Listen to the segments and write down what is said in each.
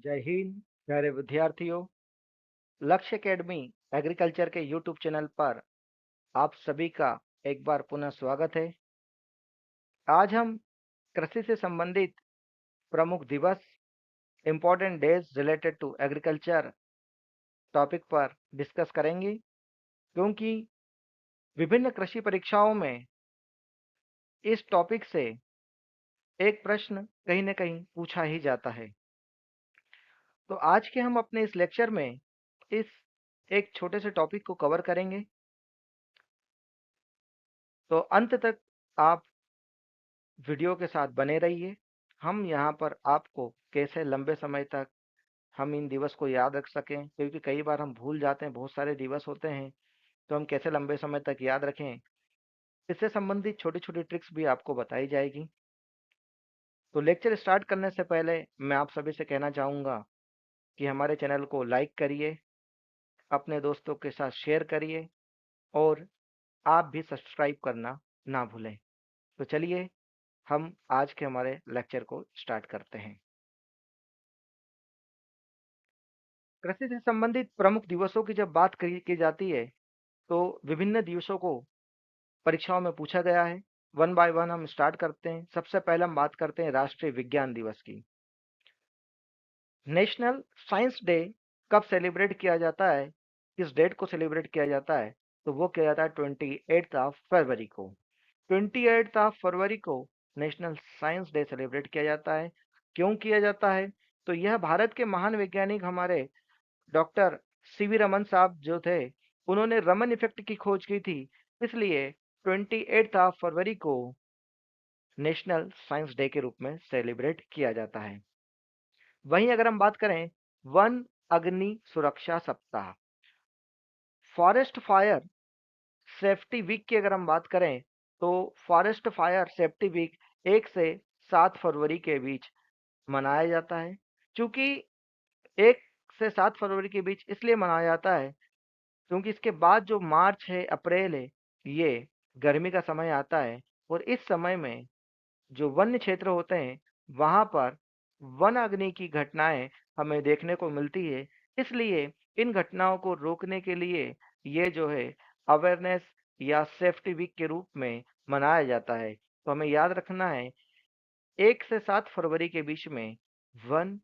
जय हिंद प्यारे विद्यार्थियों। लक्ष्य एकेडमी एग्रीकल्चर के यूट्यूब चैनल पर आप सभी का एक बार पुनः स्वागत है। आज हम कृषि से संबंधित प्रमुख दिवस, important days related to agriculture topic पर डिस्कस करेंगे, क्योंकि विभिन्न कृषि परीक्षाओं में इस टॉपिक से एक प्रश्न कहीं न कहीं पूछा ही जाता है। तो आज के हम अपने इस लेक्चर में इस एक छोटे से टॉपिक को कवर करेंगे। तो अंत तक आप वीडियो के साथ बने रहिए। हम यहाँ पर आपको कैसे लंबे समय तक हम इन दिवस को याद रख सकें, क्योंकि कई बार हम भूल जाते हैं, बहुत सारे दिवस होते हैं, तो हम कैसे लंबे समय तक याद रखें, इससे संबंधित छोटी-छोटी ट्रिक्स भी आपको बताई जाएगी। तो लेक्चर स्टार्ट करने से पहले मैं आप सभी से कहना चाहूँगा कि हमारे चैनल को लाइक करिए, अपने दोस्तों के साथ शेयर करिए और आप भी सब्सक्राइब करना ना भूलें। तो चलिए हम आज के हमारे लेक्चर को स्टार्ट करते हैं। कृषि से संबंधित प्रमुख दिवसों की जब बात की जाती है, तो विभिन्न दिवसों को परीक्षाओं में पूछा गया है। वन बाय वन हम स्टार्ट करते हैं। सबसे पहले हम बात करते हैं राष्ट्रीय विज्ञान दिवस की। नेशनल साइंस डे कब सेलिब्रेट किया जाता है, किस डेट को सेलिब्रेट किया जाता है, तो वो किया जाता है 28 ऑफ फरवरी को। 28 ऑफ फरवरी को नेशनल साइंस डे सेलिब्रेट किया जाता है। क्यों किया जाता है? तो यह भारत के महान वैज्ञानिक हमारे डॉक्टर सीवी रमन साहब जो थे, उन्होंने रमन इफेक्ट की खोज की थी, इसलिए 28 ऑफ फरवरी को नेशनल साइंस डे के रूप में सेलिब्रेट किया जाता है। वहीं अगर हम बात करें वन अग्नि सुरक्षा सप्ताह, फॉरेस्ट फायर सेफ्टी वीक की अगर हम बात करें, तो फॉरेस्ट फायर सेफ्टी वीक 1 से 7 फरवरी के बीच मनाया जाता है। चूंकि 1 से 7 फरवरी के बीच इसलिए मनाया जाता है क्योंकि इसके बाद जो मार्च है, अप्रैल है, ये गर्मी का समय आता है और इस समय में जो वन्य क्षेत्र होते हैं, वहाँ पर वन अग्नि की घटनाएं हमें देखने को मिलती है। इसलिए इन घटनाओं को रोकने के लिए ये जो है अवेयरनेस या सेफ्टी वीक के रूप में मनाया जाता है। तो हमें याद रखना है 1 से 7 फरवरी के बीच में वन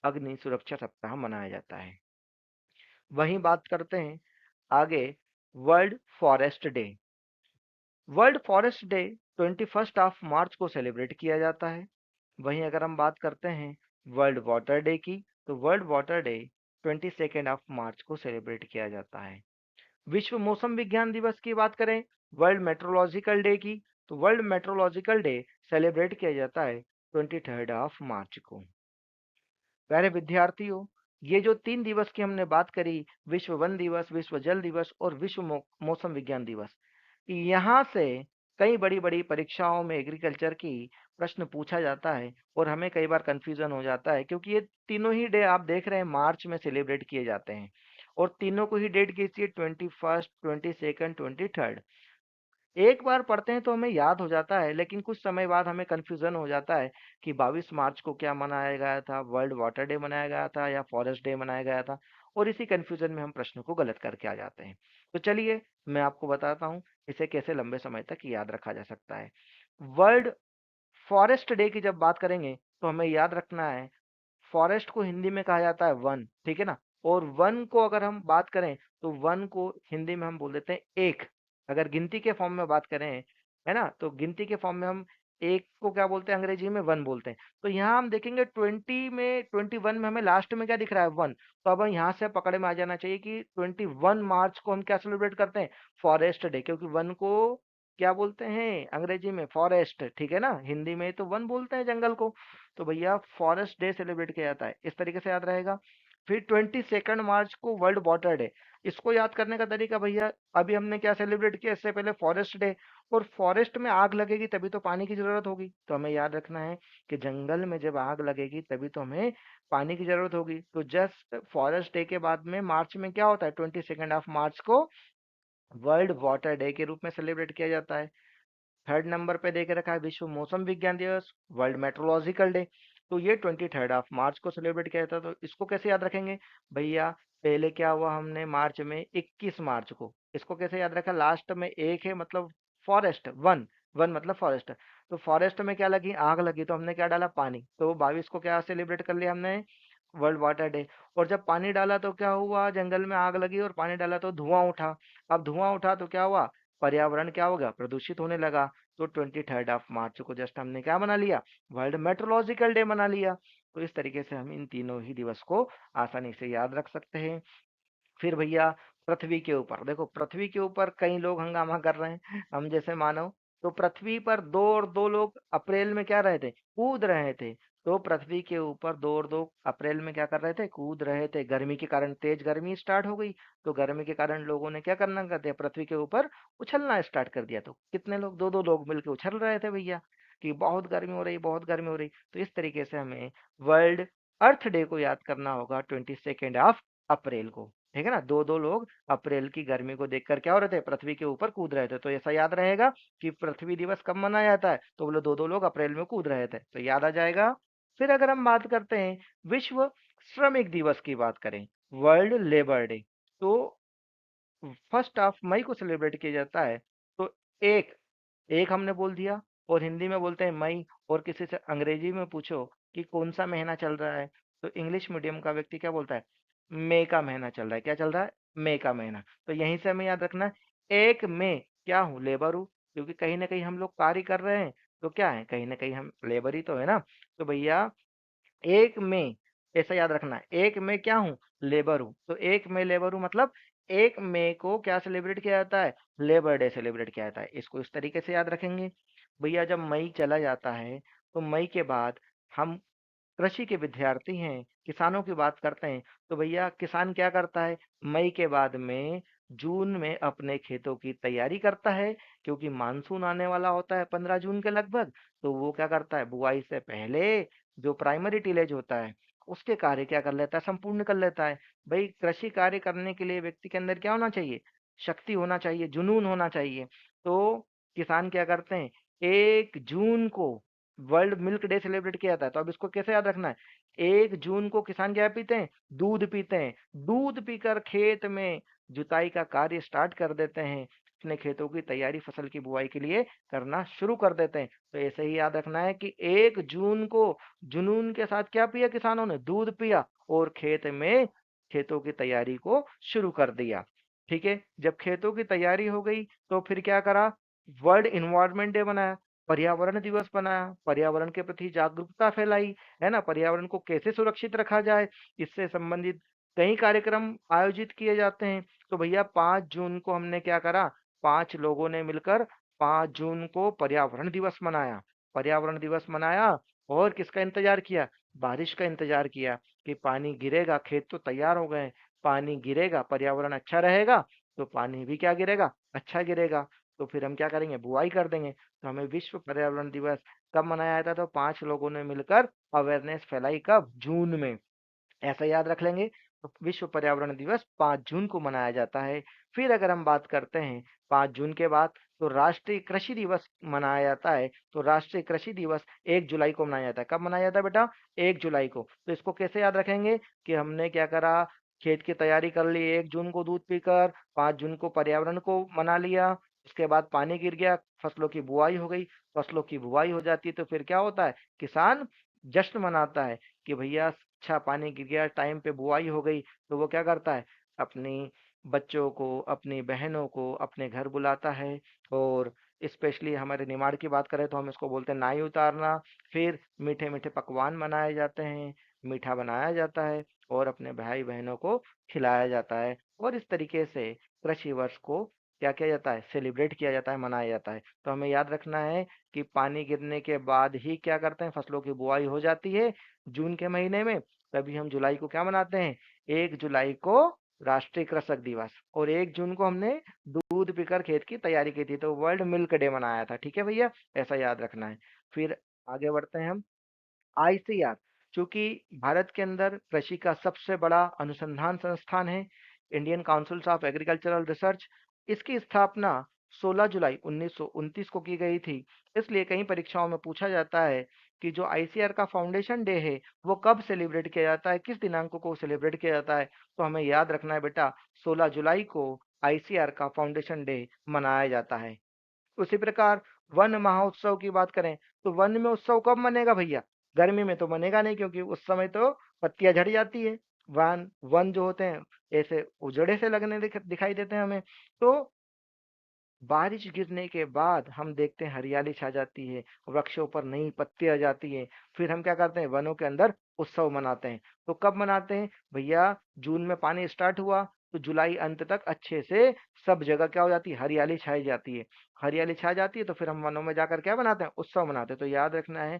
अग्नि सुरक्षा सप्ताह मनाया जाता है। वहीं बात करते हैं आगे world forest day. World forest day 21 of March को सेलिब्रेट किया जाता है। वहीं अगर हम बात करते हैं वर्ल्ड वाटर डे की, तो world water day 22 of March को सेलिब्रेट किया जाता है। विश्व मौसम विज्ञान दिवस की बात करें, वर्ल्ड मेट्रोलॉजिकल डे की, तो वर्ल्ड मेट्रोलॉजिकल डे सेलिब्रेट किया जाता है 23 ऑफ मार्च को। प्यारे विद्यार्थियों, ये जो 3 दिवस की हमने बात करी, विश्व वन दिवस, विश्व जल दिवस और विश्व मौसम विज्ञान दिवस, यहाँ से कई बड़ी-बड़ी परीक्षाओं में एग्रीकल्चर की प्रश्न पूछा जाता है और हमें कई बार कंफ्यूजन हो जाता है, क्योंकि ये तीनों ही डे आप देख रहे हैं मार्च में सेलिब्रेट किए जाते हैं और तीनों को ही डेट की थी 21st, 22nd, 23rd। एक बार पढ़ते हैं तो हमें याद हो जाता है, लेकिन कुछ समय बाद हमें कन्फ्यूज़न हो जाता है कि 22 मार्च को क्या मनाया गया था, वर्ल्ड वाटर डे मनाया गया था या फॉरेस्ट डे मनाया गया था, और इसी कन्फ्यूज़न में हम प्रश्न को गलत करके आ जाते हैं। तो चलिए मैं आपको बताता हूँ इसे कैसे लंबे समय तक याद रखा जा सकता है। वर्ल्ड फॉरेस्ट डे की जब बात करेंगे तो हमें याद रखना है, फॉरेस्ट को हिंदी में कहा जाता है वन, ठीक है ना? और वन को अगर हम बात करें तो वन को हिंदी में हम बोल देते हैं एक। अगर गिनती के फॉर्म में बात करें, है ना, तो गिनती के फॉर्म में हम एक को क्या बोलते हैं, अंग्रेजी में वन बोलते हैं। तो यहाँ हम देखेंगे 20 में 21 में हमें लास्ट में क्या दिख रहा है, वन। तो अब यहाँ से पकड़े में आ जाना चाहिए कि 21 मार्च को हम क्या सेलिब्रेट करते हैं, फॉरेस्ट डे, क्योंकि वन को क्या बोलते हैं अंग्रेजी में, फॉरेस्ट, ठीक है ना? हिंदी में तो वन बोलते हैं जंगल को। तो भैया फॉरेस्ट डे सेलिब्रेट किया जाता है, इस तरीके से याद रहेगा। फिर 22 मार्च को वर्ल्ड वाटर डे। इसको याद करने का तरीका भैया, अभी हमने क्या सेलिब्रेट किया इससे पहले, फॉरेस्ट डे। और फॉरेस्ट में आग लगेगी तभी तो पानी की जरूरत होगी, तो हमें याद रखना है कि जंगल में जब आग लगेगी तभी तो हमें पानी की जरूरत होगी। तो जस्ट फॉरेस्ट डे के बाद में मार्च में क्या होता है, 22 ऑफ मार्च को वर्ल्ड वाटर डे के रूप में सेलिब्रेट किया जाता है। थर्ड नंबर पे देके रखा है विश्व मौसम विज्ञान दिवस, वर्ल्ड मेट्रोलॉजिकल डे। तो ये 23 मार्च को सेलिब्रेट किया जाता है। तो इसको कैसे याद रखेंगे भैया? पहले क्या हुआ, हमने मार्च में 21 मार्च को, इसको कैसे याद रखा? लास्ट में एक है मतलब फॉरेस्ट, वन, वन मतलब फॉरेस्ट। तो फॉरेस्ट में क्या लगी? आग लगी, तो हमने क्या डाला? पानी। तो 22 को क्या सेलिब्रेट कर लिया हमने? World water day. और जब पानी डाला तो क्या हुआ? जंगल में आग लगी और पानी डाला तो धुआं उठा। अब धुआं उठा तो क्या हुआ? पर्यावरण क्या हो गया? प्रदूषित होने लगा। तो 23 मार्च को जस्ट हमने क्या बना लिया? वर्ल्ड मेट्रोलॉजिकल डे बना लिया। तो इस तरीके से हम इन तीनों ही दिवस को आसानी से याद रख सकते हैं। फिर भैया पृथ्वी के ऊपर देखो, पृथ्वी के ऊपर कई लोग हंगामा कर रहे हैं, हम जैसे मानव। तो पृथ्वी पर दो और दो लोग अप्रैल में क्या रहे थे? कूद रहे थे। तो पृथ्वी के ऊपर दो और दो अप्रैल में क्या कर रहे थे? कूद रहे थे। गर्मी के कारण तेज गर्मी स्टार्ट हो गई। तो गर्मी के कारण लोगों ने क्या करना कर दिया? पृथ्वी के ऊपर उछलना स्टार्ट कर दिया। तो कितने लोग? दो दो लोग मिलकर उछल रहे थे भैया, कि बहुत गर्मी हो रही, बहुत गर्मी हो रही। तो इस तरीके से हमें वर्ल्ड अर्थ डे को याद करना होगा 22 अप्रैल को। ठीक है ना? दो दो लोग अप्रैल की गर्मी को देखकर क्या हो रहे थे? पृथ्वी के ऊपर कूद रहे थे। तो ऐसा याद रहेगा कि पृथ्वी दिवस कब मनाया जाता है? तो बोले दो दो लोग अप्रैल में कूद रहे थे, तो याद आ जाएगा। फिर अगर हम बात करते हैं विश्व श्रमिक दिवस की बात करें, वर्ल्ड लेबर डे, तो 1 मई को सेलिब्रेट किया जाता है। तो एक एक हमने बोल दिया, और हिंदी में बोलते हैं मई। और किसी से अंग्रेजी में पूछो कि कौन सा महीना चल रहा है, तो इंग्लिश मीडियम का व्यक्ति क्या बोलता है? मई का महीना चल रहा है। क्या चल रहा है? मई का महीना। तो यहीं से हमें याद रखना है, 1 मई क्या हूँ? लेबर हूँ। क्योंकि कहीं ना कहीं हम लोग कार्य कर रहे हैं, तो क्या है? कहीं ना कहीं हम लेबर ही तो है ना। तो भैया 1 मई, ऐसा याद रखना है, 1 मई क्या हूँ? लेबर हूँ। तो 1 मई लेबर हूँ मतलब 1 मई को क्या सेलिब्रेट किया जाता है? लेबर डे सेलिब्रेट किया जाता है। इसको इस तरीके से याद रखेंगे। भैया जब मई चला जाता है, तो मई के बाद हम कृषि के विद्यार्थी हैं, किसानों की बात करते हैं। तो भैया किसान क्या करता है? मई के बाद में जून में अपने खेतों की तैयारी करता है, क्योंकि मानसून आने वाला होता है 15 जून के लगभग। तो वो क्या करता है? बुआई से पहले जो प्राइमरी टिलेज होता है, उसके कार्य क्या कर लेता है? संपूर्ण कर लेता है। भाई कृषि कार्य करने के लिए व्यक्ति के अंदर क्या होना चाहिए? शक्ति होना चाहिए, जुनून होना चाहिए। तो किसान क्या करते हैं? 1 जून को वर्ल्ड मिल्क डे सेलिब्रेट किया जाता है। तो अब इसको कैसे याद रखना है? 1 जून को किसान क्या पीते हैं? दूध पीते हैं। दूध पीकर खेत में जुताई का कार्य स्टार्ट कर देते हैं, अपने खेतों की तैयारी फसल की बुआई के लिए करना शुरू कर देते हैं। तो ऐसे ही याद रखना है कि 1 जून को जुनून के साथ क्या पिया किसानों ने? दूध पिया, और खेत में खेतों की तैयारी को शुरू कर दिया। ठीक है, जब खेतों की तैयारी हो गई, तो फिर क्या करा? वर्ल्ड इन्वायरमेंट डे बनाया, पर्यावरण दिवस बनाया, पर्यावरण के प्रति जागरूकता फैलाई, है ना? पर्यावरण को कैसे सुरक्षित रखा जाए, इससे संबंधित कई कार्यक्रम आयोजित किए जाते हैं। तो भैया 5 जून को हमने क्या करा? 5 लोगों ने मिलकर 5 जून को पर्यावरण दिवस मनाया। पर्यावरण दिवस मनाया, और किसका इंतजार किया? बारिश का इंतजार किया, कि पानी गिरेगा, खेत तो तैयार हो गए, पानी गिरेगा, पर्यावरण अच्छा रहेगा, तो पानी भी क्या गिरेगा? अच्छा गिरेगा। तो फिर हम क्या करेंगे? बुआई कर देंगे। तो हमें विश्व पर्यावरण दिवस कब मनाया जाता? तो 5 लोगों ने मिलकर अवेयरनेस फैलाई। कब? जून में। ऐसा याद रख लेंगे। तो विश्व पर्यावरण दिवस 5 जून को मनाया जाता है। फिर अगर हम बात करते हैं 5 जून के बाद, तो राष्ट्रीय कृषि दिवस मनाया जाता है। तो राष्ट्रीय कृषि दिवस 1 जुलाई को मनाया जाता है। कब मनाया जाता है बेटा? 1 जुलाई को। तो इसको कैसे याद रखेंगे? कि हमने क्या करा? खेत की तैयारी कर ली 1 जून को दूध पीकर, 5 जून को पर्यावरण को मना लिया, उसके बाद पानी गिर गया, फसलों की बुआई हो गई। फसलों की बुआई हो जाती है, तो फिर क्या होता है? किसान जश्न मनाता है, कि भैया अच्छा पानी गिर गया, टाइम पे बुआई हो गई। तो वो क्या करता है? अपनी बच्चों को, अपनी बहनों को अपने घर बुलाता है। और स्पेशली हमारे निमाड़ की बात करें तो हम इसको बोलते हैं नाई उतारना। फिर मीठे मीठे पकवान बनाए जाते हैं, मीठा बनाया जाता है, और अपने भाई बहनों को खिलाया जाता है। और इस तरीके से कृषि वर्ष को क्या किया जाता है? सेलिब्रेट किया जाता है, मनाया जाता है। तो हमें याद रखना है कि पानी गिरने के बाद ही क्या करते हैं? फसलों की बुआई हो जाती है जून के महीने में। तभी हम जुलाई को क्या मनाते हैं? 1 जुलाई को राष्ट्रीय कृषक दिवस, और 1 जून को हमने दूध पीकर खेत की तैयारी की थी, तो वर्ल्ड मिल्क डे मनाया था। ठीक है भैया, ऐसा याद रखना है। फिर आगे बढ़ते हैं हम। आईसीआर, चूंकि भारत के अंदर कृषि का सबसे बड़ा अनुसंधान संस्थान है, Indian council of agricultural research, इसकी स्थापना 16 जुलाई 1929 को की गई थी। इसलिए कई परीक्षाओं में पूछा जाता है कि जो आईसीआर का फाउंडेशन डे है वो कब सेलिब्रेट किया जाता है, किस दिनांक को सेलिब्रेट किया जाता है, तो हमें याद रखना है बेटा 16 जुलाई को आईसीआर का फाउंडेशन डे मनाया जाता है। उसी प्रकार वन महोत्सव की बात करें तो वन में उत्सव कब मनेगा भैया, गर्मी में तो मनेगा नहीं क्योंकि उस समय तो पत्तियां झड़ जाती है। वन वन जो होते हैं ऐसे उजड़े से लगने दिखाई देते हैं हमें। तो बारिश गिरने के बाद हम देखते हैं हरियाली छा जाती है, वृक्षों पर नई पत्ती आ जाती है। फिर हम क्या करते हैं, वनों के अंदर उत्सव मनाते हैं। तो कब मनाते हैं भैया, जून में पानी स्टार्ट हुआ तो जुलाई अंत तक अच्छे से सब जगह क्या हो जाती है, हरियाली छाई जाती है। हरियाली छा जाती है तो फिर हम वनों में जाकर क्या बनाते हैं, उत्सव मनाते हैं। तो याद रखना है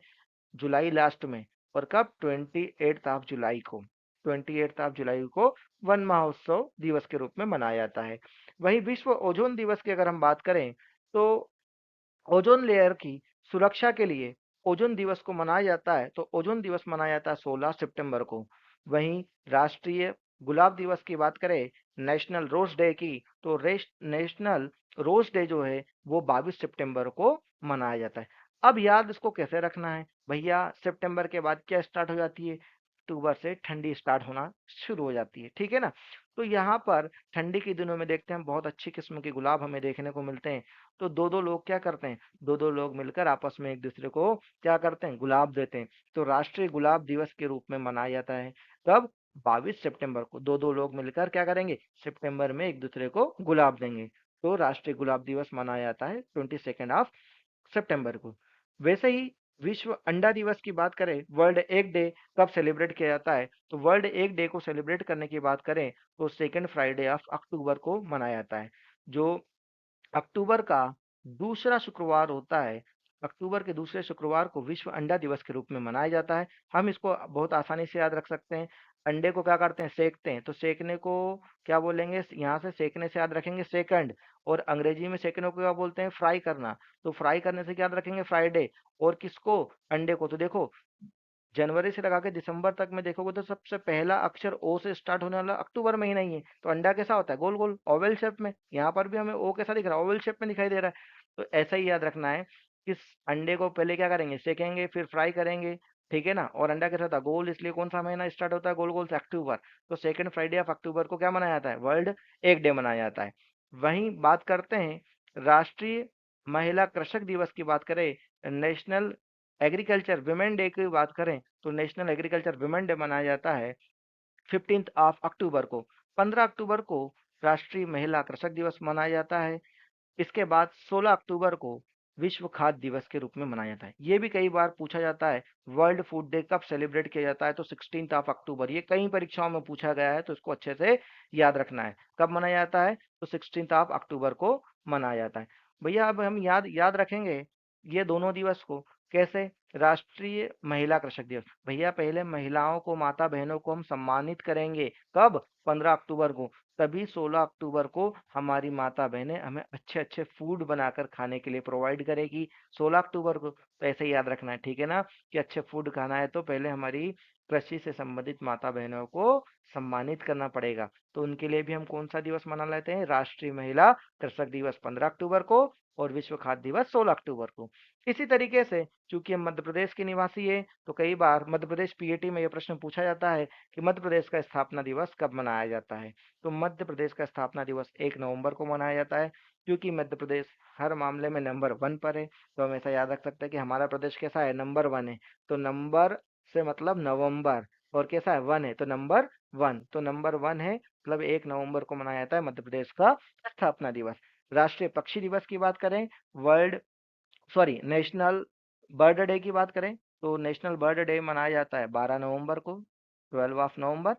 जुलाई लास्ट में। और कब, 28 जुलाई को, 28 जुलाई को वन महोत्सव दिवस के रूप में मनाया जाता है। वहीं विश्व ओजोन दिवस की अगर हम बात करें तो ओजोन लेयर की सुरक्षा के लिए ओजोन दिवस को मनाया जाता है। तो ओजोन दिवस मनाया जाता है 16 सितंबर को। वहीं राष्ट्रीय गुलाब दिवस की बात करें, नेशनल रोज डे की, तो नेशनल रोज डे जो है वो 22 सितंबर को मनाया जाता है। अब याद इसको कैसे रखना है भैया, सितंबर के बाद क्या स्टार्ट हो जाती है, अक्टूबर से ठंडी स्टार्ट होना शुरू हो जाती है, ठीक है ना। तो यहाँ पर ठंडी के दिनों में देखते हैं बहुत अच्छी किस्म के गुलाब हमें देखने को मिलते हैं। तो दो दो लोग क्या करते हैं, दो दो लोग मिलकर आपस में एक दूसरे को क्या करते हैं, गुलाब देते हैं। तो राष्ट्रीय गुलाब दिवस के रूप में मनाया जाता है। कब, 22 सितंबर को दो दो लोग मिलकर क्या करेंगे, सितंबर में एक दूसरे को गुलाब देंगे। तो राष्ट्रीय गुलाब दिवस मनाया जाता है 22 सितंबर को। वैसे ही विश्व अंडा दिवस की बात करें, वर्ल्ड एग डे कब सेलिब्रेट किया जाता है, तो वर्ल्ड एग डे को सेलिब्रेट करने की बात करें तो सेकेंड फ्राइडे ऑफ अक्टूबर को मनाया जाता है। जो अक्टूबर का दूसरा शुक्रवार होता है, अक्टूबर के दूसरे शुक्रवार को विश्व अंडा दिवस के रूप में मनाया जाता है। हम इसको बहुत आसानी से याद रख सकते हैं। अंडे को क्या करते हैं, सेकते हैं। तो सेकने को क्या बोलेंगे, यहाँ से सेकने से याद रखेंगे सेकंड। और अंग्रेजी में सेकने को क्या बोलते हैं, फ्राई करना। तो फ्राई करने से क्या याद रखेंगे, फ्राइडे। और किसको, अंडे को। तो देखो जनवरी से लगा के दिसंबर तक में देखोगे तो सबसे पहला अक्षर ओ से स्टार्ट होने वाला अक्टूबर महीना ही है। तो अंडा कैसा होता है, गोल गोल ओवल शेप में। यहाँ पर भी हमें ओ कैसा दिख रहा है, ओवल शेप में दिखाई दे रहा है। तो ऐसा ही याद रखना है कि इस अंडे को पहले क्या करेंगे, सेकेंगे, फिर फ्राई करेंगे, ठीक है ना। और अंडा कैसा था, गोल, इसलिए कौन सा महीना स्टार्ट होता है गोल गोल से, अक्टूबर। तो सेकेंड फ्राइडे ऑफ अक्टूबर को क्या मनाया जाता है, वर्ल्ड एग डे मनाया जाता है। वहीं बात करते हैं राष्ट्रीय महिला कृषक दिवस की बात करें, नेशनल एग्रीकल्चर विमेन डे की बात करें तो नेशनल एग्रीकल्चर विमेन डे मनाया जाता है 15 अक्टूबर को। 15 अक्टूबर को राष्ट्रीय महिला कृषक दिवस मनाया जाता है। इसके बाद 16 अक्टूबर को विश्व खाद्य दिवस के रूप में मनाया जाता है। ये भी कई बार पूछा जाता है, वर्ल्ड फूड डे कब सेलिब्रेट किया जाता है, तो 16 अक्टूबर। ये कई परीक्षाओं में पूछा गया है तो इसको अच्छे से याद रखना है। कब मनाया जाता है, तो 16 अक्टूबर को मनाया जाता है। भैया अब हम याद याद रखेंगे ये दोनों दिवस को कैसे। राष्ट्रीय महिला कृषक दिवस, भैया पहले महिलाओं को, माता बहनों को हम सम्मानित करेंगे। कब, 15 अक्टूबर को। तभी 16 अक्टूबर को हमारी माता बहनें हमें अच्छे अच्छे फूड बनाकर खाने के लिए प्रोवाइड करेगी, 16 अक्टूबर को। तो ऐसे ही याद रखना है, ठीक है ना, कि अच्छे फूड खाना है तो पहले हमारी कृषि से संबंधित माता बहनों को सम्मानित करना पड़ेगा। तो उनके लिए भी हम कौन सा दिवस मना लेते हैं, राष्ट्रीय महिला कृषक दिवस 15 अक्टूबर को, और विश्व खाद्य दिवस 16 अक्टूबर को। इसी तरीके से चूंकि हम मध्य प्रदेश के निवासी है तो कई बार मध्य प्रदेश पीएटी में यह प्रश्न पूछा जाता है कि मध्य प्रदेश का स्थापना दिवस कब मनाया जाता है। तो मध्य प्रदेश का स्थापना दिवस 1 नवंबर को मनाया जाता है। क्योंकि मध्य प्रदेश हर मामले में नंबर 1 पर है तो हम ऐसा याद रख सकते हैं कि हमारा प्रदेश कैसा है, नंबर 1 है। तो नंबर से मतलब नवंबर, और कैसा है, 1 है तो नंबर 1। तो नंबर 1 है मतलब 1 नवंबर को मनाया जाता है मध्य प्रदेश का स्थापना दिवस। राष्ट्रीय पक्षी दिवस की बात करें, world sorry national bird day की बात करें तो नेशनल बर्ड डे मनाया जाता है 12 नवंबर को, 12 नवंबर।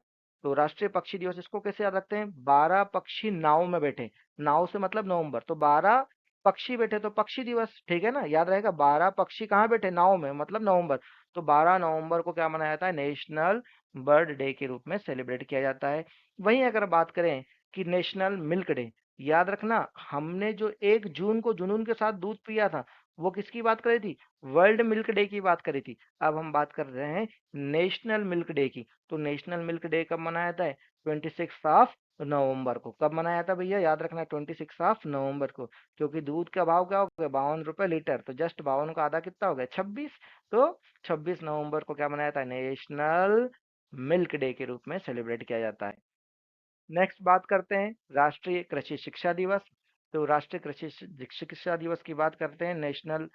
तो राष्ट्रीय पक्षी दिवस इसको कैसे याद रखते हैं, 12 पक्षी नाव में बैठे, नाव से मतलब नवंबर, तो 12 पक्षी बैठे तो पक्षी दिवस, ठीक है ना, याद रहेगा। 12 पक्षी कहाँ बैठे, नाव में, मतलब नवंबर। तो 12 नवंबर को क्या मनाया जाता है, नेशनल बर्ड डे के रूप में सेलिब्रेट किया जाता है। वहीं अगर बात करें कि नेशनल मिल्क डे, याद रखना हमने जो 1 जून को जुनून के साथ दूध पिया था वो किसकी बात करी थी, वर्ल्ड मिल्क डे की बात करी थी। अब हम बात कर रहे हैं नेशनल मिल्क डे की। तो नेशनल मिल्क डे कब मनाया जाता है, 26 नवंबर को। कब मनाया था भैया, याद रखना, 26 नवंबर को। क्योंकि दूध का भाव क्या हो गया, 52 रुपए लीटर, तो जस्ट 52 का आधा कितना हो गया, 26। तो 26 नवंबर को क्या मनाया था, नेशनल मिल्क डे के रूप में सेलिब्रेट किया जाता है। नेक्स्ट बात करते हैं राष्ट्रीय कृषि शिक्षा दिवस। तो राष्ट्रीय कृषि शिक्षा दिवस की बात करते हैं, नेशनल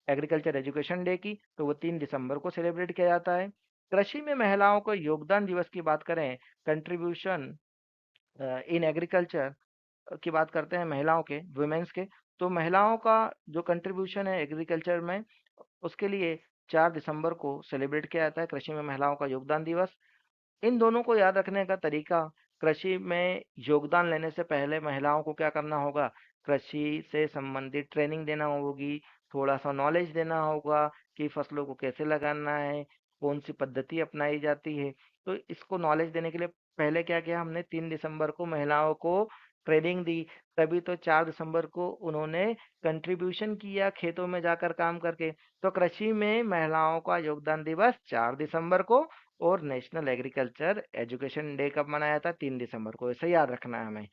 एग्रीकल्चर एजुकेशन डे की, तो वो 3 दिसंबर को सेलिब्रेट किया जाता है। कृषि में महिलाओं को योगदान दिवस की बात करें, कंट्रीब्यूशन इन एग्रीकल्चर की बात करते हैं, महिलाओं के, वुमेन्स के, तो महिलाओं का जो कंट्रीब्यूशन है एग्रीकल्चर में, उसके लिए 4 दिसंबर को सेलिब्रेट किया जाता है कृषि में महिलाओं का योगदान दिवस। इन दोनों को याद रखने का तरीका, कृषि में योगदान लेने से पहले महिलाओं को क्या करना होगा, कृषि से संबंधित ट्रेनिंग देना होगी, थोड़ा सा नॉलेज देना होगा कि फसलों को कैसे लगाना है, कौन सी पद्धति अपनाई जाती है। तो इसको नॉलेज देने के लिए पहले क्या किया हमने, 3 दिसंबर को महिलाओं को ट्रेनिंग दी, तभी तो 4 दिसंबर को उन्होंने कंट्रीब्यूशन किया खेतों में जाकर काम करके। तो कृषि में महिलाओं का योगदान दिवस 4 दिसंबर को, और नेशनल एग्रीकल्चर एजुकेशन डे कब मनाया था, 3 दिसंबर को। इसे याद रखना है हमें।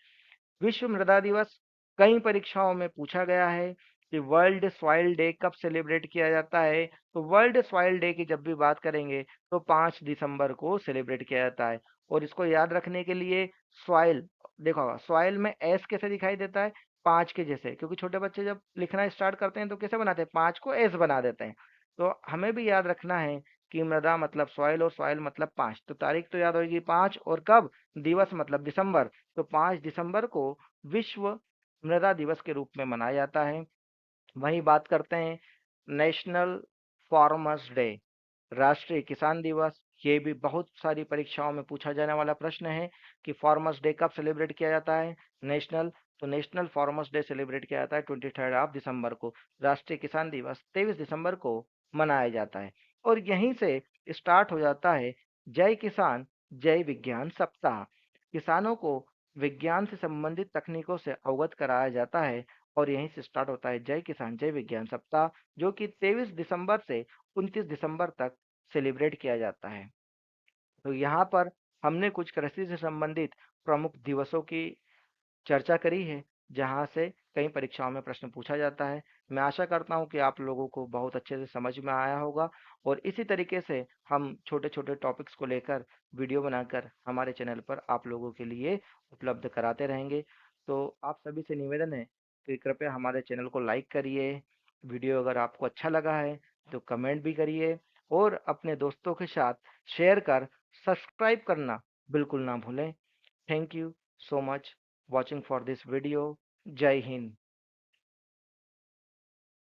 विश्व मृदा दिवस, कई परीक्षाओं में पूछा गया है कि वर्ल्ड सॉइल डे कब सेलिब्रेट किया जाता है। तो वर्ल्ड सॉइल डे की जब भी बात करेंगे तो 5 दिसंबर को सेलिब्रेट किया जाता है। और इसको याद रखने के लिए, सॉइल, देखो सॉइल में एस कैसे दिखाई देता है, 5 के जैसे, क्योंकि छोटे बच्चे जब लिखना स्टार्ट करते हैं तो कैसे बनाते हैं, 5 को एस बना देते हैं। तो हमें भी याद रखना है कि मृदा मतलब सॉइल, और सॉइल मतलब 5, तो तारीख तो याद होगी 5, और कब, दिवस मतलब दिसंबर। तो 5 दिसंबर को विश्व मृदा दिवस के रूप में मनाया जाता है। वहीं बात करते हैं नेशनल फार्मर्स डे, राष्ट्रीय किसान दिवस। ये भी बहुत सारी परीक्षाओं में पूछा जाने वाला प्रश्न है कि फार्मर्स डे कब सेलिब्रेट किया जाता है, नेशनल। तो नेशनल फार्मर्स डे सेलिब्रेट किया जाता है 23 दिसंबर को। राष्ट्रीय किसान दिवस 23 दिसंबर को मनाया जाता है। और यहीं से स्टार्ट हो जाता है जय किसान जय विज्ञान सप्ताह। किसानों को विज्ञान से संबंधित तकनीकों से अवगत कराया जाता है, और यहीं से स्टार्ट होता है जय किसान जय विज्ञान सप्ताह, जो कि 23 दिसंबर से 29 दिसंबर तक सेलिब्रेट किया जाता है। तो यहाँ पर हमने कुछ कृषि से संबंधित प्रमुख दिवसों की चर्चा करी है, जहाँ से कई परीक्षाओं में प्रश्न पूछा जाता है। मैं आशा करता हूँ कि आप लोगों को बहुत अच्छे से समझ में आया होगा, और इसी तरीके से हम छोटे-छोटे टॉपिक्स को लेकर वीडियो बनाकर हमारे चैनल पर आप लोगों के लिए उपलब्ध कराते रहेंगे। तो आप सभी से निवेदन है कि कृपया हमारे चैनल को लाइक करिए, वीडियो अगर आपको अच्छा लगा है तो कमेंट भी करिए, और अपने दोस्तों के साथ शेयर कर सब्सक्राइब करना बिल्कुल ना भूलें। Thank you so much watching for this video. Jai Hind.